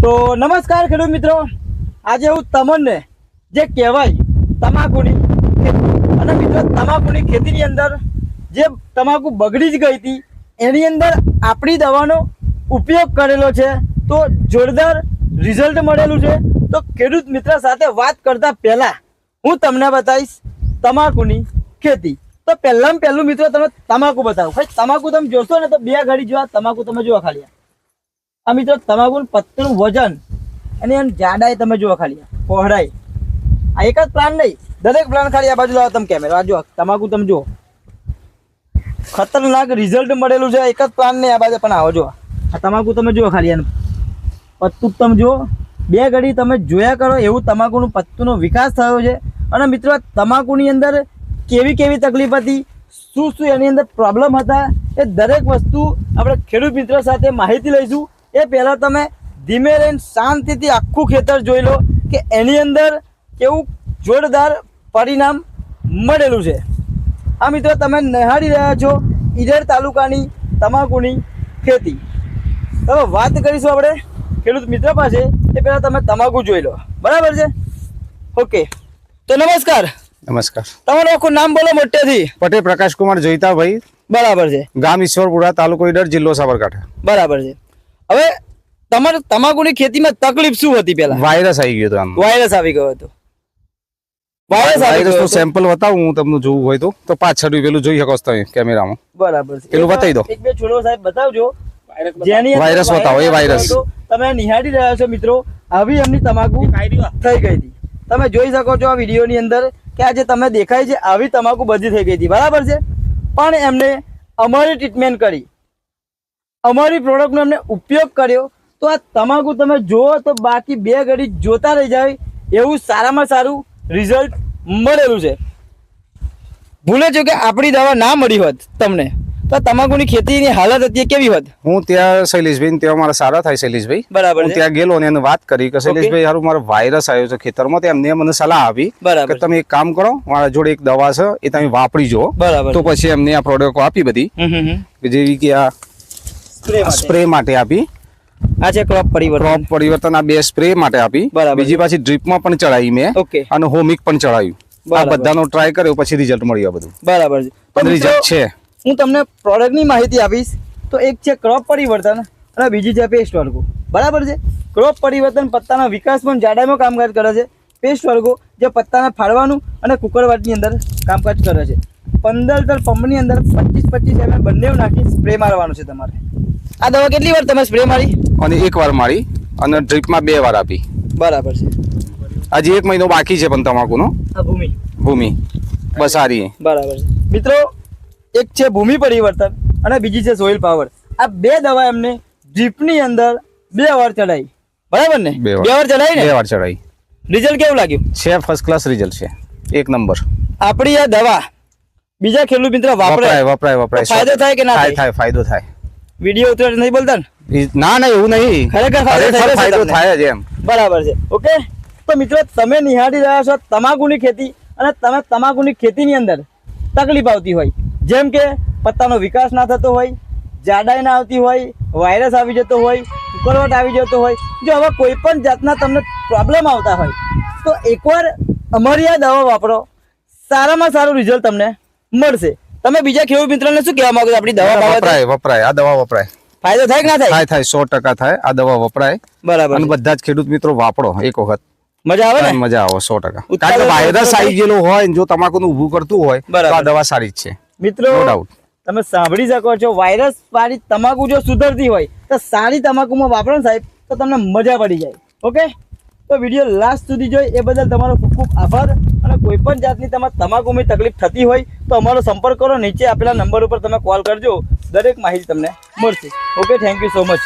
તો નમસ્કાર ખેડૂત મિત્રો, આજે હું તમને જે કહેવાય તમાકુની ખેતી અને મિત્રો તમાકુની ખેતીની અંદર જે તમાકુ બગડી જ ગઈ હતી એની અંદર આપણી દવાનો ઉપયોગ કરેલો છે તો જોરદાર રિઝલ્ટ મળેલું છે। તો ખેડૂત મિત્ર સાથે વાત કરતા પહેલા હું તમને બતાવીશ તમાકુની ખેતી। તો પહેલામાં પહેલું મિત્રો તમે તમાકુ બતાવો। ભાઈ તમાકુ તમે જોશો ને તો બે ઘડી જોવા તમાકુ તમે જોવા ખાલી આ મિત્રો તમાકુનું પત્તનું વજન અને એની જાડાઈ તમે જુઓ ખાલી પહોળાઈ આ એક જ પ્લાન નહીં, દરેક પ્લાન ખાલી આ બાજુ લાવો તમે કેમેરા આ જુઓ તમાકુ તમે જુઓ ખતરનાક રિઝલ્ટ મળેલું છે। એક જ પ્લાન નહીં આ બાજુ પણ આવો જુઓ આ તમાકુ તમે જુઓ ખાલી એનું પત્તું તમે જુઓ બે ઘડી તમે જોયા કરો એવું તમાકુનું પત્તુનો વિકાસ થયો છે। અને મિત્રો તમાકુની અંદર કેવી કેવી તકલીફ હતી, શું શું એની અંદર પ્રોબ્લેમ હતા એ દરેક વસ્તુ આપણે ખેડૂત મિત્રો સાથે માહિતી લઈશું। એ પહેલાં તમે ધીમે રહીને શાંતિથી આખું ખેતર જોઈ લો કે એની અંદર કેવું જોરદાર પરિણામ મળેલું છે। આ મિત્રો તમે નિહાળી રહ્યા છો ઈડર તાલુકાની તમાકુની ખેતી। હવે વાત કરીશું આપણે ખેડૂત મિત્ર પાસે એ પહેલાં તમે તમાકુ જોઈ લો, બરાબર છે? ઓકે, તો નમસ્કાર। નમસ્કાર। તમારું આખું નામ બોલો મોટેથી। પટેલ પ્રકાશ કુમાર જોઈતાભાઈ, બરાબર છે? ગામ ઈશ્વરપુરા, તાલુકો ઈડર, જિલ્લો સાબરકાંઠા, બરાબર છે। હવે તમારે તમાકુની ખેતીમાં તકલીફ શું હતી? પહેલા વાયરસ આવી ગયો હતો। આમ વાયરસ આવી ગયો હતો। વાયરસ નું સેમ્પલ બતાવું હું તમને જોવું હોય તો પાછળ પેલું જોઈ શકો છો તમે કેમેરામાં, બરાબર છે? પેલું બતાવી દો। એક બે છોડો સાહેબ બતાવજો જેની અંદર વાયરસ બતાવો, એ વાયરસ તમે નિહાળી રહ્યા છો મિત્રો, આવી એમની તમાકુ થઈ ગઈ હતી। તમે જોઈ શકો છો આ વિડીયોની અંદર કે આ જે તમે દેખાય છે આવી તમાકુ બધી થઈ ગઈ હતી, બરાબર છે? પણ એમને અમારી ટ્રીટમેન્ટ કરી, અમારી પ્રોડક્ટનો એમને ઉપયોગ કર્યો તો આ તમાકુ તમે જુઓ તો બાકી બે ઘડી જોતા રહી જાય એવું સારામાં સારું રિઝલ્ટ મળેલું છે। ભૂલે છો કે આપણી દવા ના મળી હોત તમને તો તમાકુની ખેતીની હાલત હતી કેવી હોત? હું ત્યાં શૈલેષભાઈ ત્યાં મારા સારા થાય શૈલેષભાઈ, બરાબર હું ત્યાં ગયેલો અને એને વાત કરી કે શૈલેષભાઈ હારું મારો વાયરસ આવ્યો છે ખેતરમાં, તો એમને મને સલાહ આપી કે તમે એક કામ કરો, મારા જોડે એક દવા છે એ તમે વાપરી જુઓ। બરાબર। તો પછી એમને આ પ્રોડક્ટ આપી બધી જેવી કે આ સ્પ્રે માટે આપી, આ છે ક્રોપ પરિવર્તન, આ બે સ્પ્રે માટે આપી, બીજી પાછી ડ્રીપમાં પણ ચડાવી મેં અને હોમિક પણ ચડાવ્યું। આ બધાનો ટ્રાય કર્યો પછી રિઝલ્ટ મળ્યું બધું, બરાબર છે? પણ રિઝલ્ટ છે। હું તમને પ્રોડક્ટની માહિતી આપીશ તો એક છે ક્રોપ પરિવર્તન અને બીજી છે પેસ્ટ વર્ગો, બરાબર છે? ક્રોપ પરિવર્તન પત્તાના વિકાસમાં જાડાઈમાં કામકાજ કરે છે, પેસ્ટ વર્ગો જે પત્તાને ફાડવાનું અને કુકરવાટની અંદર કામકાજ કરે છે। 15 લીટર પંપની અંદર 25-25 ml બંને નાખી સ્પ્રે મારવાનું છે તમારે। આ દવા કેટલી વાર તમે સ્પ્રે મારી? અને એક વાર મારી અને ડ્રીપમાં 2 વાર આપી, બરાબર છે? હજી 1 મહિનો બાકી છે પણ તમાકુનો। આ ભૂમિ બસ આ રહી, બરાબર છે મિત્રો? એક છે ભૂમિ પરિવર્તન અને બીજી છે સોઇલ પાવર। આ બે દવા એમને ડ્રીપની અંદર 2 વાર ચડાવી, બરાબર ને? 2 વાર ચડાવી ને? 2 વાર ચડાવી। રિઝલ્ટ કેવું લાગ્યું? છે ફર્સ્ટ ક્લાસ રિઝલ્ટ છે, એક નંબર। આપણી આ દવા બીજા ખેડૂત મિત્ર વપરાય ફાયદો થાય કે ના થાય? થાય, ફાયદો થાય। વિડીયો ઉતરે નહીં બોલતા ને? ના એવું નહીં, ખરેખર ફાયદો થાય જ એમ, બરાબર છે? ઓકે, તો મિત્રો તમે નિહાળી રહ્યા છો તમાકુની ખેતી અને તમે તમાકુની ખેતીની અંદર તકલીફ આવતી હોય જેમ કે પત્તાનો વિકાસ ના થતો હોય, જાડાઈ ના આવતી હોય, વાયરસ આવી જતો હોય, કુકરવાટ આવી જતો હોય, જો હવે કોઈ પણ જાતના તમને પ્રોબ્લેમ આવતા હોય તો એકવાર અમારી આ દવા વાપરો, સારામાં સારું રિઝલ્ટ તમને મળશે। તમે બીજા ખેડૂત મિત્રોને શું કહેવા માંગો છો આપણી દવા? વપરાય આ દવા વપરાય, ફાયદો થાય કે ના થાય? થાય 100% થાય, આ દવા વપરાય, બરાબર? અને બધા જ ખેડૂત મિત્રો વાપરો એક વખત, મજા આવે ને? મજા આવે 100%। કારણ કે વાયરસ આવી ગયેલો હોય જો તમાકુનું ઊભું કરતું હોય તો આ દવા સારી જ છે મિત્રો। નો ડાઉટ તમે સાંભળી શકો છો, વાયરસ વાળી તમાકુ જો સુધરતી હોય તો સારી તમાકુમાં વાપરો ને સાહેબ તો તમને મજા પડી જાય। ઓકે, તો વિડીયો લાસ્ટ સુધી જોઈ એ બદલ તમારો ખૂબ ખૂબ આભાર। અને કોઈ પણ જાતની તમારે તમાકુમાં તકલીફ થતી હોય તો અમારો સંપર્ક કરો, નીચે આપેલા નંબર ઉપર તમે કોલ કરજો, દરેક માહિતી તમને મળશે। Okay, thank you so much.